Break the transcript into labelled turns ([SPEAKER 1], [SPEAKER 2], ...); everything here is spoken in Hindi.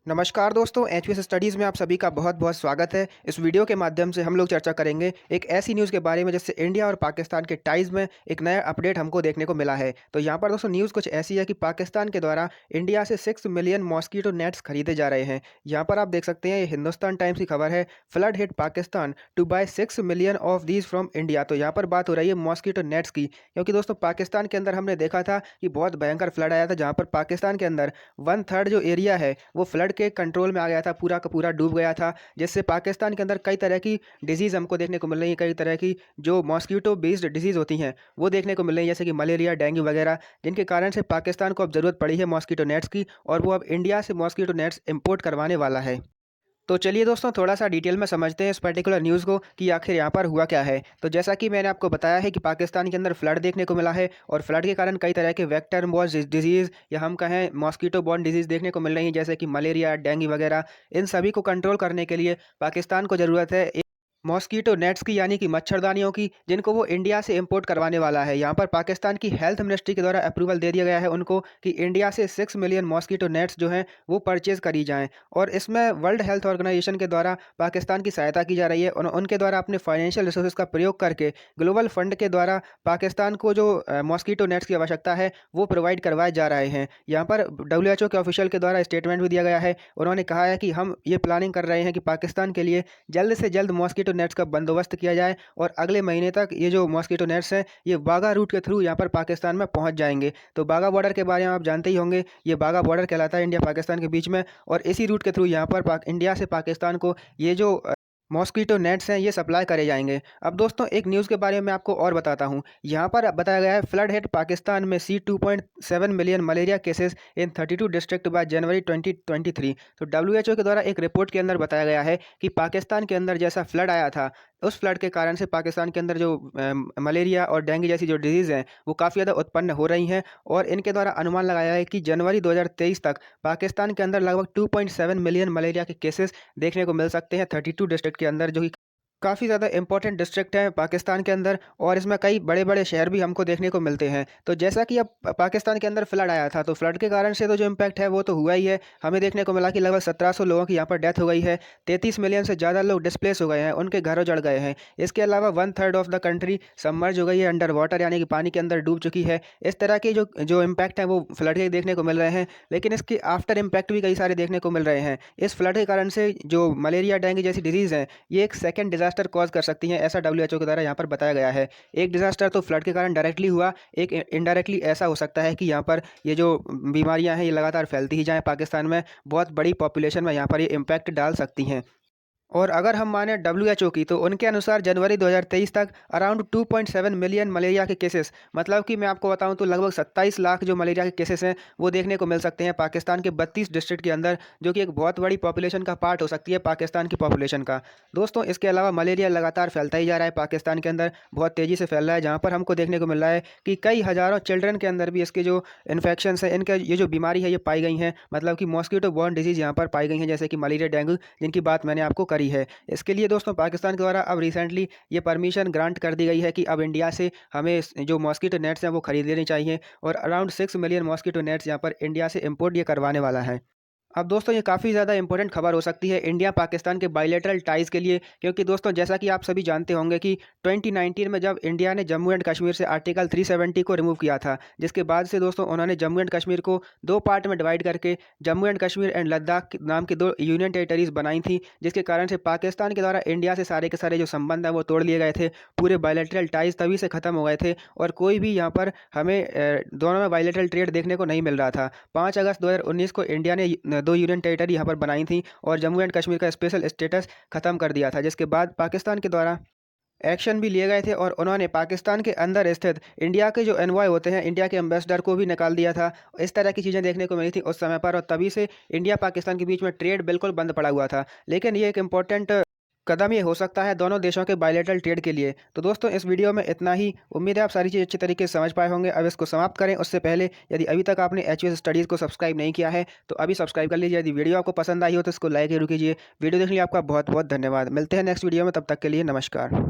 [SPEAKER 1] नमस्कार दोस्तों, एचवीएस स्टडीज़ में आप सभी का बहुत-बहुत स्वागत है। इस वीडियो के माध्यम से हम लोग चर्चा करेंगे एक ऐसी न्यूज़ के बारे में जिससे इंडिया और पाकिस्तान के टाइज़ में एक नया अपडेट हमको देखने को मिला है। तो यहाँ पर दोस्तों न्यूज़ कुछ ऐसी है कि पाकिस्तान के द्वारा इंडिया से 6 मिलियन मॉस्किटो नेट्स खरीदे जा रहे हैं। यहाँ पर आप देख सकते हैं ये हिंदुस्तान टाइम्स की खबर है, flood hit Pakistan to buy 6 million of these from India. तो यहाँ पर बात हो रही है मॉस्किटो नेट्स की, क्योंकि दोस्तों पाकिस्तान के अंदर हमने देखा था कि बहुत भयंकर फ्लड आया था, जहाँ पर पाकिस्तान के अंदर 1/3 जो एरिया है वो फ्लड के कंट्रोल में आ गया था, पूरा का पूरा डूब गया था, जिससे पाकिस्तान के अंदर कई तरह की डिजीज़ हमको देखने को मिल रही है, कई तरह की जो मॉस्किटो बेस्ड डिजीज़ होती हैं, वो देखने को मिल रही है, जैसे कि मलेरिया, डेंगू वगैरह, जिनके कारण से पाकिस्तान को अब ज़रूरत पड़ी है मॉस्किटो नेट्स की और वो अब इंडिया से मॉस्किटो नेट्स इम्पोर्ट करवाने वाला है। तो चलिए दोस्तों थोड़ा-सा डिटेल में समझते हैं इस पर्टिकुलर न्यूज़ को कि आखिर यहाँ पर हुआ क्या है। तो जैसा कि मैंने आपको बताया है कि पाकिस्तान के अंदर फ्लड देखने को मिला है और फ्लड के कारण कई तरह के वेक्टर बॉर्न डिज़ीज़ या हम कहें मॉस्किटो बॉर्न डिज़ीज़ देखने को मिल रही हैं, जैसे कि मलेरिया, डेंगू वगैरह। इन सभी को कंट्रोल करने के लिए पाकिस्तान को ज़रूरत है मॉस्किटो नेट्स की, यानी कि मच्छरदानियों की, जिनको वो इंडिया से इंपोर्ट करवाने वाला है। यहाँ पर पाकिस्तान की हेल्थ मिनिस्ट्री के द्वारा अप्रूवल दे दिया गया है उनको कि इंडिया से 6 मिलियन मॉस्किटो नेट्स जो हैं वो परचेज़ करी जाएँ और इसमें वर्ल्ड हेल्थ ऑर्गेनाइजेशन के द्वारा पाकिस्तान की सहायता की जा रही है। उनके द्वारा अपने फाइनेंशियल रिसोर्सेज का प्रयोग करके ग्लोबल फंड के द्वारा पाकिस्तान को जो मॉस्किटो नेट्स की आवश्यकता है वो प्रोवाइड करवाए जा रहे हैं। यहाँ पर डब्ल्यूएचओ के ऑफिशियल के द्वारा स्टेटमेंट भी दिया गया है। उन्होंने कहा है कि हम ये प्लानिंग कर रहे हैं कि पाकिस्तान के लिए जल्द से जल्द मॉस्किटो नेट्स का बंदोबस्त किया जाए और अगले महीने तक ये जो मॉस्किटो नेट्स हैं ये वाघा रूट के थ्रू यहाँ पर पाकिस्तान में पहुँच जाएंगे। तो वाघा बॉर्डर के बारे में आप जानते ही होंगे, ये वाघा बॉर्डर कहलाता है इंडिया पाकिस्तान के बीच में और इसी रूट के थ्रू यहाँ पर इंडिया से पाकिस्तान को ये जो मॉस्किटो नेट्स हैं ये सप्लाई करे जाएंगे। अब दोस्तों एक न्यूज़ के बारे में आपको और बताता हूँ। यहाँ पर बताया गया है फ्लड हिट पाकिस्तान में सी 2.7 million malaria cases in 32 district by जनवरी 2023। तो डब्ल्यूएचओ के द्वारा एक रिपोर्ट के अंदर बताया गया है कि पाकिस्तान के अंदर जैसा फ्लड आया था, उस फ्लड के कारण से पाकिस्तान के अंदर जो मलेरिया और डेंगू जैसी जो डिजीज़ हैं वो काफ़ी ज़्यादा उत्पन्न हो रही हैं और इनके द्वारा अनुमान लगाया है कि जनवरी 2023 तक पाकिस्तान के अंदर लगभग 2.7 मिलियन मलेरिया के केसेस देखने को मिल सकते हैं 32 डिस्ट्रिक्ट के अंदर, जो कि काफ़ी ज़्यादा इंपॉर्टेंट डिस्ट्रिक्ट है पाकिस्तान के अंदर और इसमें कई बड़े-बड़े शहर भी हमको देखने को मिलते हैं। तो जैसा कि अब पाकिस्तान के अंदर फ्लड आया था, तो फ्लड के कारण से तो जो इम्पैक्ट है वो तो हुआ ही है। हमें देखने को मिला कि लगभग 1700 लोगों की यहाँ पर डेथ हो गई है, 33 मिलियन से ज़्यादा लोग डिस्प्लेस हो गए हैं, उनके घर उजड़ गए हैं। इसके अलावा 1/3 ऑफ द कंट्री सबमर्ज हो गई है, अंडर वाटर यानी कि पानी के अंदर डूब चुकी है। इस तरह के जो जो इम्पैक्ट हैं वो फ्लड के देखने को मिल रहे हैं, लेकिन इसके आफ्टर इम्पैक्ट भी कई सारे देखने को मिल रहे हैं। इस फ्लड के कारण से जो मलेरिया, डेंगू जैसी डिजीज़ हैं, ये एक सेकंड डिज़ास्टर कॉज़ कर सकती हैं, ऐसा डब्ल्यूएचओ के द्वारा यहाँ पर बताया गया है। एक डिज़ास्टर तो फ्लड के कारण डायरेक्टली हुआ, एक इनडायरेक्टली ऐसा हो सकता है कि यहाँ पर ये जो बीमारियाँ हैं ये लगातार फैलती ही जाएँ पाकिस्तान में, बहुत बड़ी पॉपुलेशन में यहाँ पर ये इम्पैक्ट डाल सकती हैं। और अगर हम माने डब्ल्यूएचओ की, तो उनके अनुसार जनवरी 2023 तक अराउंड 2.7 मिलियन मलेरिया के केसेस, मतलब कि मैं आपको बताऊं तो लगभग 27 लाख जो मलेरिया के केसेस हैं वो देखने को मिल सकते हैं पाकिस्तान के 32 डिस्ट्रिक्ट के अंदर, जो कि एक बहुत बड़ी पॉपुलेशन का पार्ट हो सकती है पाकिस्तान की पॉपुलेशन का। दोस्तों इसके अलावा मलेरिया लगातार फैलता ही जा रहा है पाकिस्तान के अंदर, बहुत तेज़ी से फैल रहा है, जहाँ पर हमको देखने को मिल रहा है कि कई हज़ारों चिल्ड्रन के अंदर भी इसके जो इन्फेक्शंस हैं, इनके ये जो बीमारी है ये पाई गई हैं, मतलब कि मॉस्किटो बॉर्न डिजीज़ यहाँ पर पाई गई हैं, जैसे कि मलेरिया, डेंगू, जिनकी बात मैंने आपको करी है। इसके लिए दोस्तों पाकिस्तान के द्वारा अब रिसेंटली ये परमिशन ग्रांट कर दी गई है कि अब इंडिया से हमें जो मॉस्किटो नेट्स हैं वो खरीद लेनी चाहिए और अराउंड 6 मिलियन मॉस्किटो नेट्स यहाँ पर इंडिया से इंपोर्ट ये करवाने वाला है। अब दोस्तों ये काफ़ी ज़्यादा इंपॉर्टेंट खबर हो सकती है इंडिया पाकिस्तान के बायलैटरल टाइज़ के लिए, क्योंकि दोस्तों जैसा कि आप सभी जानते होंगे कि 2019 में जब इंडिया ने जम्मू एंड कश्मीर से आर्टिकल 370 को रिमूव किया था, जिसके बाद से दोस्तों उन्होंने जम्मू एंड कश्मीर को दो पार्ट में डिवाइड करके जम्मू एंड कश्मीर एंड लद्दाख नाम की दो यूनियन टेरिटरीज बनाई थी, जिसके कारण से पाकिस्तान के द्वारा इंडिया से सारे के सारे जो संबंध हैं वो तोड़ लिए गए थे। पूरे बायलैटरल टाइज़ तभी से ख़त्म हो गए थे और कोई भी यहाँ पर हमें दोनों में बायलैटरल ट्रेड देखने को नहीं मिल रहा था। 5 अगस्त 2019 को इंडिया ने दो यूनियन टेरिटरी यहाँ पर बनाई थी और जम्मू एंड कश्मीर का स्पेशल स्टेटस ख़त्म कर दिया था, जिसके बाद पाकिस्तान के द्वारा एक्शन भी लिए गए थे और उन्होंने पाकिस्तान के अंदर स्थित इंडिया के जो एनवॉय होते हैं, इंडिया के एम्बेसडर को भी निकाल दिया था। इस तरह की चीज़ें देखने को मिली थी उस समय पर और तभी से इंडिया पाकिस्तान के बीच में ट्रेड बिल्कुल बंद पड़ा हुआ था। लेकिन ये एक इम्पोर्टेंट कदम ये हो सकता है दोनों देशों के बायलैटरल ट्रेड के लिए। तो दोस्तों इस वीडियो में इतना ही। उम्मीद है आप सारी चीज़ अच्छी तरीके से समझ पाए होंगे। अब इसको समाप्त करें उससे पहले यदि अभी तक आपने एचवीएस स्टडीज़ को सब्सक्राइब नहीं किया है तो अभी सब्सक्राइब कर लीजिए। यदि वीडियो आपको पसंद आई हो तो इसको लाइक जरूर कीजिए। वीडियो देखने के लिए आपका बहुत बहुत धन्यवाद। मिलते हैं नेक्स्ट वीडियो में, तब तक के लिए नमस्कार।